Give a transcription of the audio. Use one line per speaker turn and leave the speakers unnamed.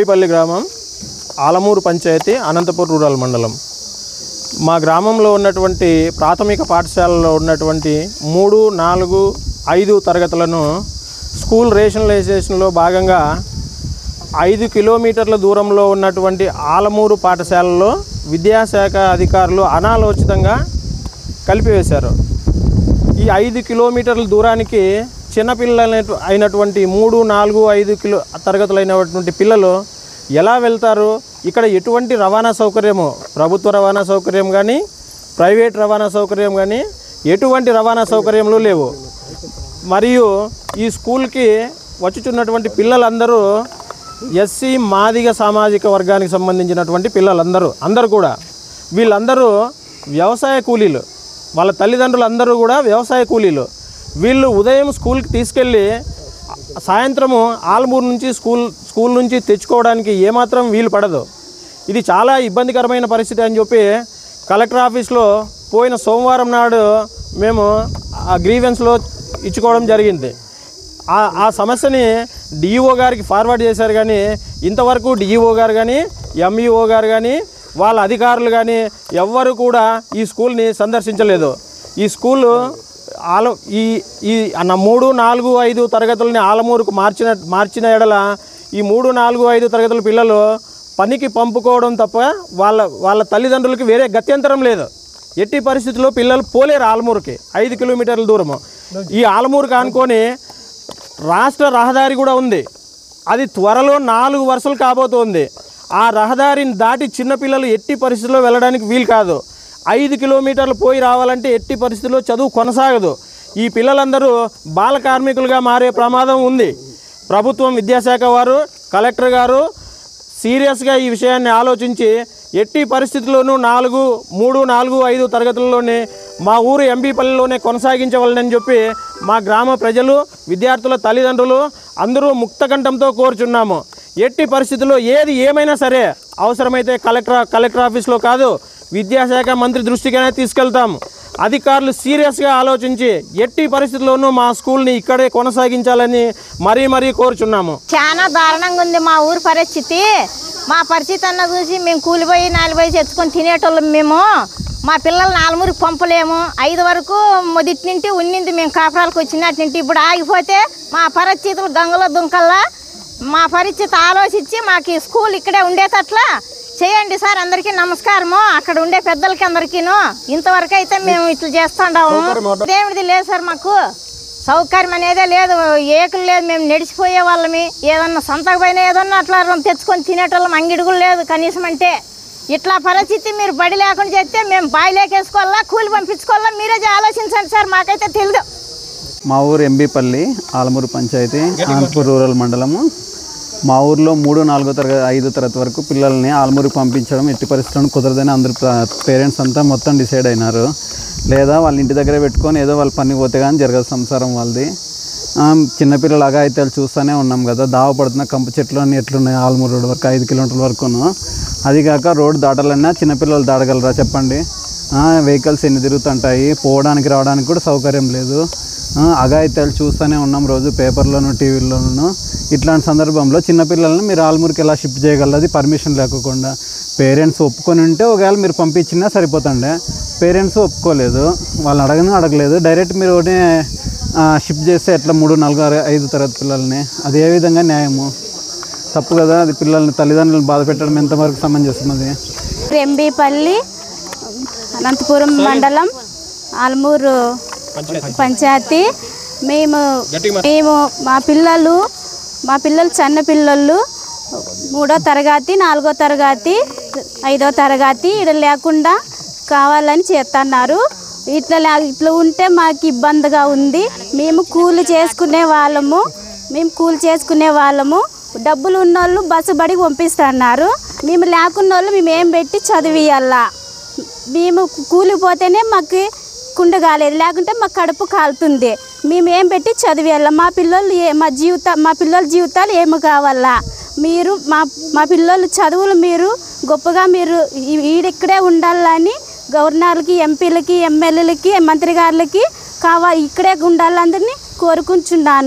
పల్లి గ్రామం ఆలమూరు పంచాయతీ అనంతపూర్ రూరల్ మండలం. మా గ్రామంలో ఉన్నటువంటి ప్రాథమిక పాఠశాలలో ఉన్నటువంటి 3, 4, 5 తరగతులను స్కూల్ రేషనలైజేషన్లో భాగంగా 5 కిలోమీటర్ల దూరంలో ఉన్నటువంటి ఆలమూరు పాఠశాలలో విద్యాశాఖ అధికారులు అనాలోచితంగా కలిపివేశారు. ఈ 5 కిలోమీటర్ల దూరానికి చిన్నపిల్లలు అయినటువంటి 3, 4, 5 తరగతులైనటువంటి పిల్లలు ఎలా వెళ్తారు? ఇక్కడ ఎటువంటి రవాణా సౌకర్యము, ప్రభుత్వ రవాణా సౌకర్యం కానీ ప్రైవేట్ రవాణా సౌకర్యం కానీ ఎటువంటి రవాణా సౌకర్యంలు లేవు. మరియు ఈ స్కూల్కి వచ్చుచున్నటువంటి పిల్లలందరూ ఎస్సీ మాదిగ సామాజిక వర్గానికి సంబంధించినటువంటి పిల్లలందరూ కూడా వీళ్ళందరూ వ్యవసాయ కూలీలు. వాళ్ళ తల్లిదండ్రులు అందరూ కూడా వ్యవసాయ కూలీలు. వీళ్ళు ఉదయం స్కూల్కి తీసుకెళ్ళి సాయంత్రము ఆలమూరు నుంచి స్కూల్ నుంచి తెచ్చుకోవడానికి ఏమాత్రం వీలు పడదు. ఇది చాలా ఇబ్బందికరమైన పరిస్థితి అని చెప్పి కలెక్టర్ ఆఫీస్లో పోయిన సోమవారం నాడు మేము ఆ గ్రీవెన్స్లో ఇచ్చుకోవడం జరిగింది. ఆ సమస్యని డిఈఓ గారికి ఫార్వర్డ్ చేశారు. కానీ ఇంతవరకు డిఈఓ గారు కానీ ఎంఈఓ గారు కానీ వాళ్ళ అధికారులు కానీ ఎవ్వరు కూడా ఈ స్కూల్ని సందర్శించలేదు. ఈ స్కూలు ఈ 3, 4, 5 తరగతులని ఆలమూరుకు మార్చిన ఎడల ఈ 3, 4, 5 తరగతుల పిల్లలు పనికి పంపుకోవడం తప్ప వాళ్ళ తల్లిదండ్రులకి వేరే గత్యంతరం లేదు. ఎట్టి పరిస్థితుల్లో పిల్లలు పోలేరు ఆలమూరుకి. 5 కిలోమీటర్ల దూరము. ఈ ఆలమూరుకి ఆనుకొని రాష్ట్ర రహదారి కూడా ఉంది. అది త్వరలో 4 వరుసలు కాబోతోంది. ఆ రహదారిని దాటి చిన్నపిల్లలు ఎట్టి పరిస్థితుల్లో వెళ్ళడానికి వీలు కాదు. 5 కిలోమీటర్లు పోయి రావాలంటే ఎట్టి పరిస్థితుల్లో చదువు కొనసాగదు. ఈ పిల్లలందరూ బాల కార్మికులుగా మారే ప్రమాదం ఉంది. ప్రభుత్వం, విద్యాశాఖ వారు, కలెక్టర్ గారు సీరియస్గా ఈ విషయాన్ని ఆలోచించి ఎట్టి పరిస్థితుల్లోనూ 3, 4, 5 తరగతుల్లోనే మా ఊరు ఎంబీపల్లిలోనే కొనసాగించవాలని చెప్పి మా గ్రామ ప్రజలు, విద్యార్థుల తల్లిదండ్రులు అందరూ ముక్తకంఠంతో కోరుచున్నాము. ఎట్టి పరిస్థితుల్లో ఏది ఏమైనా సరే అవసరమైతే కలెక్టర్ ఆఫీస్లో కాదు, విద్యాశాఖ మంత్రి దృష్టికైనా తీసుకెళ్తాము. అధికారులు సీరియస్గా ఆలోచించి ఎట్టి పరిస్థితుల్లోనూ మా స్కూల్ని ఇక్కడే కొనసాగించాలని మరీ కోరుచున్నాము.
చాలా దారుణంగా ఉంది మా ఊరు పరిస్థితి. మా పరిస్థితి అన్న చూసి మేము కూలిపోయి 4 పోయి తెచ్చుకొని తినేటోళ్ళం. మేము మా పిల్లల్ని ఆలమూరికి పంపలేము. 5 వరకు మొదటి నుండి ఉన్నింది. మేము కాపురాలకు వచ్చినట్టు నుండి ఇప్పుడు ఆగిపోతే మా పరిస్థితులు గంగలో దుంకల్లా. మా పరిస్థితి ఆలోచించి మాకు స్కూల్ ఇక్కడే ఉండేటట్లా చేయండి సార్. అందరికీ నమస్కారము. అక్కడ ఉండే పెద్దలకి అందరికీను. ఇంతవరకు అయితే మేము ఇట్లా చేస్తుండాము. దేవుడిది లేదు సార్, మాకు సౌకర్యం అనేదే లేదు, ఏకులు లేదు. మేము నడిచిపోయే వాళ్ళమి. ఏదన్నా సంతకు పైన ఏదన్నా అట్లా తెచ్చుకొని తినేటోళ్ళం. అంగిడుగులు లేదు కనీసం. అంటే ఇట్లా పరిస్థితి మీరు బడి లేకుండా చేస్తే మేము బావి లేకేసుకోవాలా, కూలి పంపించుకోవాలా, మీరే ఆలోచించండి సార్. మాకైతే తెలియదు.
మా ఊరు ఎంబీపల్లి, ఆలమూరు పంచాయతీ, అనంతపూర్ రూరల్ మండలము. మా ఊర్లో 3, 4 తరగతి 5 తరగతి వరకు పిల్లల్ని ఆలమూరికి పంపించడం ఎట్టి పరిస్థితులను కుదరదని అందరూ పేరెంట్స్ అంతా మొత్తం డిసైడ్ అయినారు. లేదా వాళ్ళ ఇంటి దగ్గరే పెట్టుకొని ఏదో వాళ్ళ పని పోతే కానీ జరగదు సంసారం వాళ్ళది. చిన్నపిల్లలు అఘాయిత్యాలు చూస్తూనే ఉన్నాం కదా. దావపడుతున్న కంప చెట్లు అన్నీ ఎట్లున్నాయి ఆలమూరు రోడ్ వరకు 5 కిలోమీటర్ల వరకును. అది కాక రోడ్డు దాటాలన్నా చిన్నపిల్లలు దాటగలరా చెప్పండి? వెహికల్స్ ఎన్ని తిరుగుతుంటాయి, పోవడానికి రావడానికి కూడా సౌకర్యం లేదు. అఘాయిత్యాలు చూస్తూనే ఉన్నాం రోజు పేపర్లోను, టీవీల్లోనూ. ఇట్లాంటి సందర్భంలో చిన్నపిల్లల్ని మీరు ఆలమూరికి ఎలా షిఫ్ట్ చేయగలది పర్మిషన్ లేకుండా? పేరెంట్స్ ఒప్పుకొని ఉంటే ఒకవేళ మీరు పంపించినా సరిపోతుండే. పేరెంట్స్ ఒప్పుకోలేదు, వాళ్ళు అడగలేదు. డైరెక్ట్ మీరు ఒకటి షిఫ్ట్ చేస్తే ఎట్లా 3, 4, 5 తరగతి పిల్లల్ని? అది ఏ విధంగా న్యాయము? తప్పు కదా అది. పిల్లల్ని తల్లిదండ్రులను బాధ పెట్టడం ఎంతవరకు సమంజసమది?
ఎంబీపల్లి, అనంతపురం మండలం, ఆలమూరు పంచాయతీ. మేము మా పిల్లలు చిన్న పిల్లలు 3వ తరగతి, 4వ తరగతి, 5వ తరగతి ఇక్కడ లేకుండా కావాలని చేస్తున్నారు. ఇట్లా ఉంటే మాకు ఇబ్బందిగా ఉంది. మేము కూలి చేసుకునే వాళ్ళము. డబ్బులు ఉన్నోళ్ళు బస్సు బడికి పంపిస్తున్నారు. మేము లేకున్న వాళ్ళు మేము ఏం పెట్టి చదివియాలా? మేము కూలిపోతేనే మాకు కుండ కాలేదు, లేకుంటే మా కడుపు కాలుతుంది. మేము ఏం పెట్టి చదివేయాల? మా పిల్లల జీవితాలు ఏమి కావాలా? మీరు మా పిల్లల చదువులు మీరు గొప్పగా మీరు ఈడిక్కడే ఉండాలని గవర్నర్లకి, ఎంపీలకి, ఎమ్మెల్యేలకి, మంత్రి గారులకి ఇక్కడే ఉండాలందరినీ కోరుకుంటున్నాను.